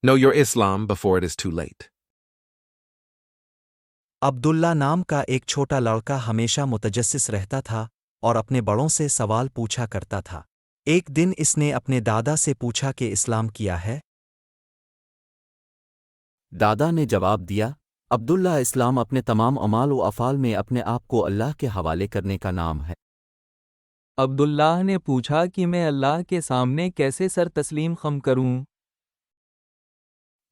Know your Islam before it is too late. عبداللہ نام کا ایک چھوٹا لڑکا ہمیشہ متجسس رہتا تھا اور اپنے بڑوں سے سوال پوچھا کرتا تھا۔ ایک دن اس نے اپنے دادا سے پوچھا کہ اسلام کیا ہے؟ دادا نے جواب دیا، عبداللہ، اسلام اپنے تمام اعمال و افعال میں اپنے آپ کو اللہ کے حوالے کرنے کا نام ہے۔ عبداللہ نے پوچھا کہ میں اللہ کے سامنے کیسے سر تسلیم خم کروں؟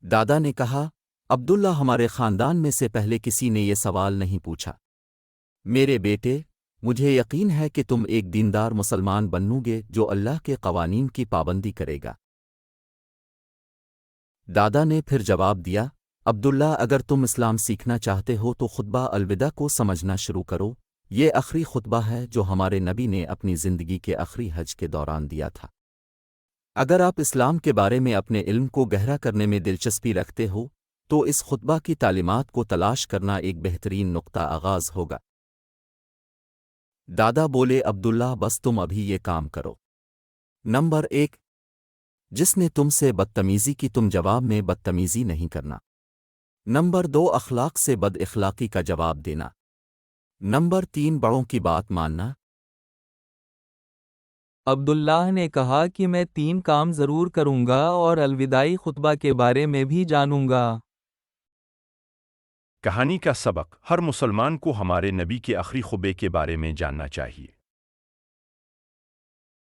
دادا نے کہا، عبداللہ، ہمارے خاندان میں سے پہلے کسی نے یہ سوال نہیں پوچھا۔ میرے بیٹے، مجھے یقین ہے کہ تم ایک دیندار مسلمان بنو گے جو اللہ کے قوانین کی پابندی کرے گا۔ دادا نے پھر جواب دیا، عبداللہ، اگر تم اسلام سیکھنا چاہتے ہو تو خطبہ الوداع کو سمجھنا شروع کرو۔ یہ آخری خطبہ ہے جو ہمارے نبی نے اپنی زندگی کے آخری حج کے دوران دیا تھا۔ اگر آپ اسلام کے بارے میں اپنے علم کو گہرا کرنے میں دلچسپی رکھتے ہو تو اس خطبہ کی تعلیمات کو تلاش کرنا ایک بہترین نقطہ آغاز ہوگا۔ دادا بولے، عبداللہ، بس تم ابھی یہ کام کرو۔ نمبر 1، جس نے تم سے بدتمیزی کی تم جواب میں بدتمیزی نہیں کرنا۔ نمبر 2، اخلاق سے بد اخلاقی کا جواب دینا۔ نمبر 3، بڑوں کی بات ماننا۔ عبداللہ نے کہا کہ میں 3 کام ضرور کروں گا اور الوداعی خطبہ کے بارے میں بھی جانوں گا۔ کہانی کا سبق: ہر مسلمان کو ہمارے نبی کے آخری خطبے کے بارے میں جاننا چاہیے۔